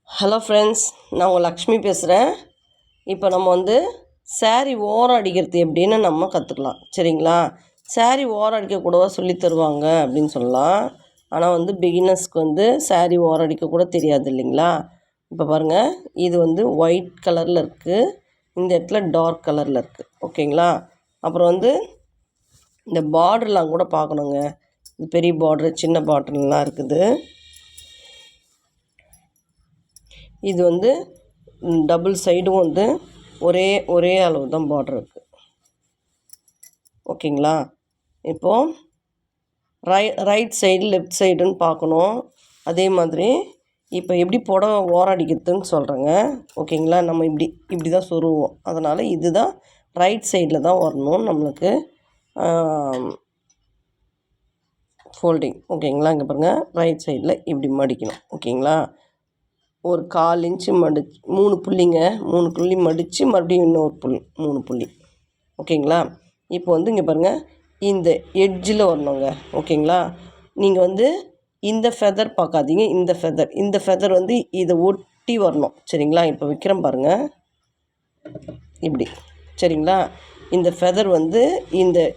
Hello friends, நான் உங்கள் லக்ஷ்மி பேசுகிறேன். இப்போ நம்ம saree ஓரம் அடிக்கிறது எப்படின்னு நம்ம கற்றுக்கலாம். சரிங்களா? saree ஓரம் அடிக்கக்கூடவா சொல்லி தருவாங்க அப்படின்னு சொல்லலாம். ஆனால் பிகினர்ஸ்க்கு saree ஓரம் அடிக்கக்கூட தெரியாது இல்லைங்களா? இப்போ பாருங்கள், இது ஒயிட் கலரில் இருக்குது, இந்த இடத்துல டார்க் கலரில் இருக்குது. ஓகேங்களா? அப்புறம் இந்த பார்டர்லாம் கூட பார்க்கணுங்க. இது பெரிய பார்ட்ரு, சின்ன பார்டர்லாம் இருக்குது. இது டபுள் சைடும் ஒரே அளவு தான் பார்டர் இருக்குது. ஓகேங்களா? இப்போது ரைட் சைடு லெஃப்ட் சைடுன்னு பார்க்கணும். அதே மாதிரி இப்போ எப்படி புடவை ஓரம் அடிக்கிறதுன்னு சொல்கிறேங்க. ஓகேங்களா? நம்ம இப்படி தான் சொருவோம். அதனால் இதுதான் ரைட் சைடில் தான் வரணும் நம்மளுக்கு ஃபோல்டிங். ஓகேங்களா? இங்கே பாருங்கள், ரைட் சைடில் இப்படி மடிக்கணும். ஓகேங்களா? ஒரு 1/4 இன்ச்சு 3 புள்ளிங்க, 3 புள்ளி மடித்து மறுபடியும் இன்னொரு 3 புள்ளி. ஓகேங்களா? இப்போ இங்கே பாருங்கள், இந்த எட்ஜில் வரணுங்க. ஓகேங்களா? நீங்கள் இந்த ஃபெதர் பார்க்காதீங்க, இந்த ஃபெதர் இதை ஒட்டி வரணும். சரிங்களா? இப்போ வைக்கிறேன் பாருங்கள், இப்படி. சரிங்களா? இந்த ஃபெதர்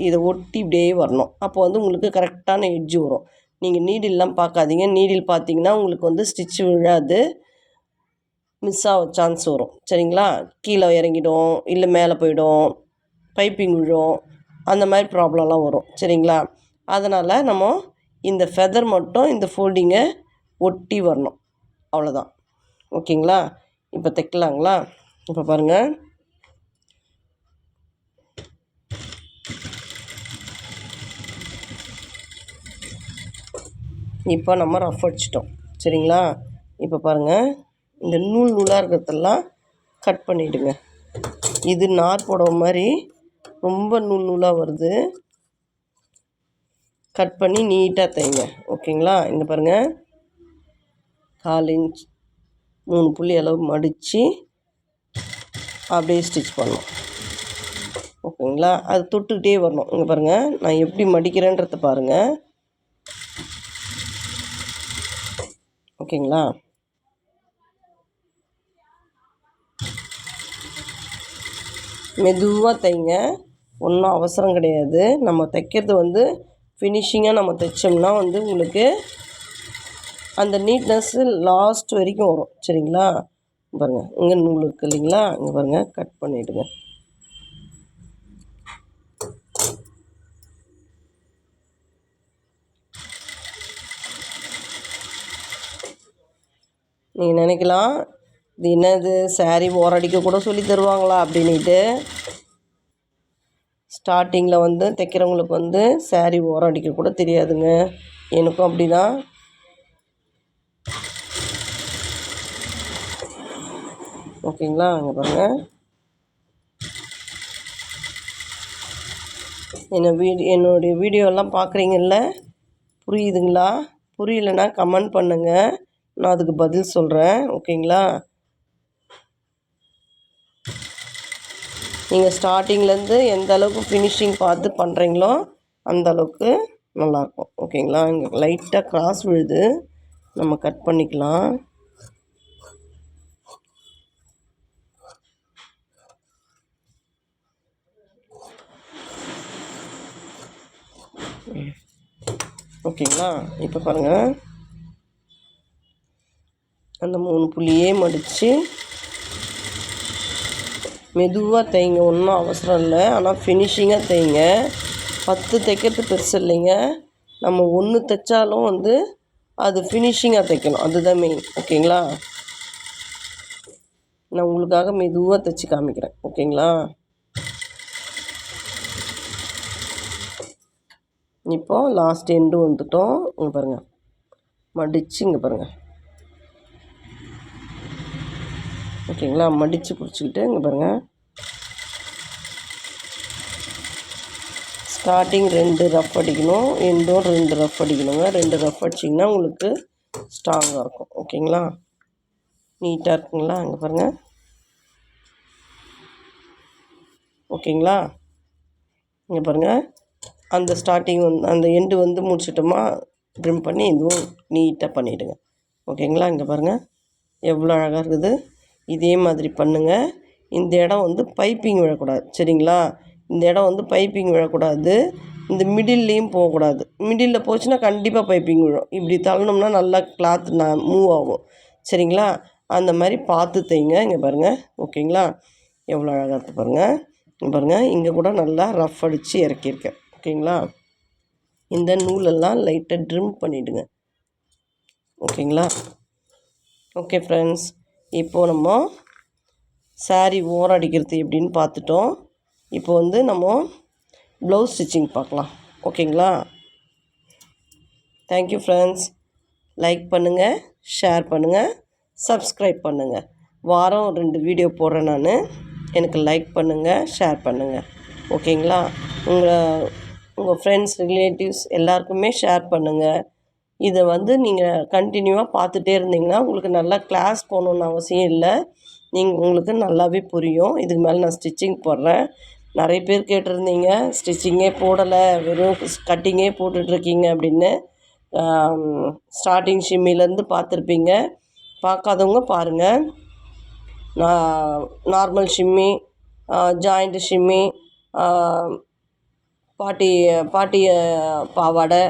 இதை ஒட்டி இப்படியே வரணும். அப்போ உங்களுக்கு கரெக்டான எட்ஜு வரும். நீங்கள் நீடில்லாம் பார்க்காதீங்க. நீடில் பார்த்தீங்கன்னா உங்களுக்கு ஸ்டிச்சு விழாது, மிஸ் ஆக சான்ஸ் வரும். சரிங்களா? கீழே இறங்கிடும், இல்லை மேலே போயிடும், பைப்பிங் விழும், அந்த மாதிரி ப்ராப்ளம்லாம் வரும். சரிங்களா? அதனால் நம்ம இந்த ஃபெதர் மட்டும் இந்த ஃபோல்டிங்கை ஒட்டி வரணும். அவ்வளோதான். ஓகேங்களா? இப்போ தைக்கலாங்களா? இப்போ பாருங்கள், இப்போ நம்ம ரஃப் அடிச்சிட்டோம். சரிங்களா? இப்போ பாருங்கள், இந்த நூலாக இருக்கிறதெல்லாம் கட் பண்ணிவிடுங்க. இது நார் புடவை மாதிரி ரொம்ப நூலாக வருது. கட் பண்ணி நீட்டாக தைங்க. ஓகேங்களா? இங்கே பாருங்கள், 1/4 இன்ச் 3 புள்ளி அளவு மடித்து அப்படியே ஸ்டிச் பண்ணணும். ஓகேங்களா? அது தொட்டுக்கிட்டே வரணும். இங்கே பாருங்கள், நான் எப்படி மடிக்கிறேன்றதை பாருங்கள். ஓகேங்களா? மெதுவாக தைங்க, ஒன்றும் அவசரம் கிடையாது. நம்ம தைக்கிறது ஃபினிஷிங்காக நம்ம தைச்சோம்னா உங்களுக்கு அந்த நீட்னஸ்ஸு லாஸ்ட் வரைக்கும் வரும். சரிங்களா? பாருங்கள், இங்கே நூல் இருக்குது இல்லைங்களா? இங்கே பாருங்கள், கட் பண்ணிவிடுங்க. நீங்கள் நினைக்கலாம், இது என்னது saree ஓரம் அடிக்க கூட சொல்லி தருவாங்களா அப்படின்ட்டு. ஸ்டார்டிங்கில் தைக்கிறவங்களுக்கு saree ஓரம் அடிக்க கூட தெரியாதுங்க. எனக்கும் அப்படி தான். ஓகேங்களா? அங்கே பாருங்கள், என்னுடைய வீடியோலாம் பார்க்குறீங்கல்ல, புரியுதுங்களா? புரியலைன்னா கமெண்ட் பண்ணுங்கள், நான் அதுக்கு பதில் சொல்கிறேன். ஓகேங்களா? நீங்கள் ஸ்டார்டிங்லேருந்து எந்த அளவுக்கு ஃபினிஷிங் பார்த்து பண்ணுறீங்களோ அந்த அளவுக்கு நல்லாயிருக்கும். ஓகேங்களா? இங்கே லைட்டாக கிராஸ் விழுது, நம்ம கட் பண்ணிக்கலாம். ஓகேங்களா? இப்போ பாருங்கள், அந்த 3 புள்ளியே மடித்து மெதுவாக தைங்க, ஒன்றும் அவசரம் இல்லை. ஆனால் ஃபினிஷிங்காக தைங்க. 10 தைக்கிறது பெருசு இல்லைங்க. நம்ம 1 தைச்சாலும் அது ஃபினிஷிங்காக தைக்கணும், அதுதான் மெயின். ஓகேங்களா? நான் உங்களுக்காக மெதுவாக தைச்சி காமிக்கிறேன். ஓகேங்களா? இப்போது லாஸ்ட் எண்டு வந்துட்டோம். இங்கே பாருங்கள், மடித்து இங்கே பாருங்கள். ஓகேங்களா? மடித்து பிடிச்சிக்கிட்டு இங்கே பாருங்கள், ஸ்டார்டிங் 2 ரஃப் அடிக்கணும், எண்டும் 2 ரஃப் அடிக்கணுங்க. 2 ரஃப் அடிச்சிங்கன்னா உங்களுக்கு ஸ்ட்ராங்காக இருக்கும். ஓகேங்களா? நீட்டாக இருக்குங்களா? இங்கே பாருங்கள். ஓகேங்களா? இங்கே பாருங்கள், அந்த ஸ்டார்டிங் அந்த எண்டு முடிச்சிட்டோமா, ட்ரிம் பண்ணி இதுவும் நீட்டாக பண்ணிவிடுங்க. ஓகேங்களா? இங்கே பாருங்கள், எவ்வளோ அழகாக இருக்குது. இதே மாதிரி பண்ணுங்கள். இந்த இடம் வந்து பைப்பிங் விழக்கூடாது, சரிங்களா? இந்த இடம் வந்து பைப்பிங் விழக்கூடாது. இந்த மிடில்லையும் போகக்கூடாது. மிடிலில் போச்சுன்னா கண்டிப்பாக பைப்பிங் விழும். இப்படி தள்ளணும்னா நல்லா கிளாத் மூவ் ஆகும், சரிங்களா? அந்த மாதிரி பார்த்து தைங்க. இங்கே பாருங்கள், ஓகேங்களா? எவ்வளோ அழகாக இருக்குது பாருங்கள். இங்கே பாருங்கள், இங்கே கூட நல்லா ரஃப் அடித்து இறக்கியிருக்கேன், ஓகேங்களா? இந்த நூலெல்லாம் லைட்டாக ட்ரிம் பண்ணிவிடுங்க, ஓகேங்களா? ஓகே ஃப்ரெண்ட்ஸ், இப்போது நம்ம சாரீ ஓரம் அடிக்கிறது எப்படின்னு பார்த்துட்டோம். இப்போ வந்து நம்ம ப்ளவுஸ் ஸ்டிச்சிங் பார்க்கலாம், ஓகேங்களா? Thank you friends. லைக் பண்ணுங்கள், ஷேர் பண்ணுங்கள், சப்ஸ்கிரைப் பண்ணுங்கள். வாரம் 2 வீடியோ போடுறேன் நான். எனக்கு லைக் பண்ணுங்கள், ஷேர் பண்ணுங்கள், ஓகேங்களா? உங்கள் ஃப்ரெண்ட்ஸ், ரிலேட்டிவ்ஸ் எல்லாருக்குமே ஷேர் பண்ணுங்கள். இதை வந்து நீங்கள் கண்டினியூவாக பார்த்துட்டே இருந்தீங்கன்னா உங்களுக்கு நல்லா கிளாஸ் போகணுன்னு அவசியம் இல்லை. உங்களுக்கு நல்லாவே புரியும். இதுக்கு மேலே நான் ஸ்டிச்சிங் போடுறேன். நிறைய பேர் கேட்டிருந்தீங்க, ஸ்டிச்சிங்கே போடலை, வெறும் கட்டிங்கே போட்டுட்ருக்கீங்க அப்படின்னு. ஸ்டார்டிங் ஷிம்மிலேருந்து பார்த்துருப்பீங்க. பார்க்காதவங்க பாருங்கள். நார்மல் ஷிம்மி, ஜாயிண்ட் ஷிம்மி, பாட்டி பாவாடை,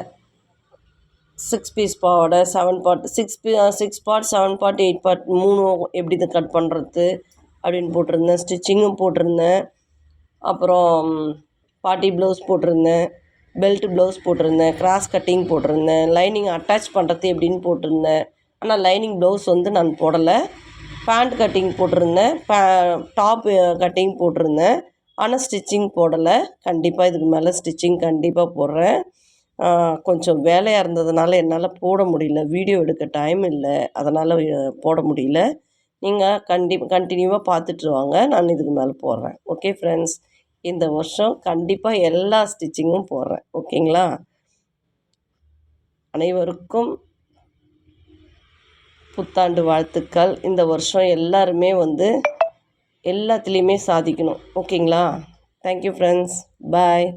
6 பீஸ் பாவாடை, 7 பார்ட், 6 பார்ட், 7 பார்ட், 8 பார்ட் 3 எப்படி இதை கட் பண்ணுறது அப்படின்னு போட்டிருந்தேன். ஸ்டிச்சிங்கும் போட்டிருந்தேன். அப்புறம் பாட்டி ப்ளவுஸ் போட்டிருந்தேன், பெல்ட் ப்ளவுஸ் போட்டிருந்தேன், கிராஸ் கட்டிங் போட்டிருந்தேன், லைனிங் அட்டாச் பண்ணுறது எப்படின்னு போட்டிருந்தேன். ஆனால் லைனிங் ப்ளவுஸ் வந்து நான் போடலை. பேண்ட் கட்டிங் போட்டிருந்தேன், டாப் கட்டிங் போட்டிருந்தேன். ஆனால் ஸ்டிச்சிங் போடலை. கண்டிப்பாக இதுக்கு மேலே ஸ்டிச்சிங் கண்டிப்பாக போடுறேன். கொஞ்சம் வேலையாக இருந்ததுனால என்னால் போட முடியல, வீடியோ எடுக்க டைம் இல்லை, அதனால் போட முடியல. நீங்கள் கண்டினியூவாக பார்த்துட்டு வாங்க, நான் இதுக்கு மேலே போடுறேன். ஓகே ஃப்ரெண்ட்ஸ், இந்த வருஷம் கண்டிப்பாக எல்லா ஸ்டிச்சிங்கும் போடுறேன், ஓகேங்களா? அனைவருக்கும் புத்தாண்டு வாழ்த்துக்கள். இந்த வருஷம் எல்லாருமே வந்து எல்லாத்துலேயுமே சாதிக்கணும், ஓகேங்களா? தேங்க்யூ ஃப்ரெண்ட்ஸ், பாய்.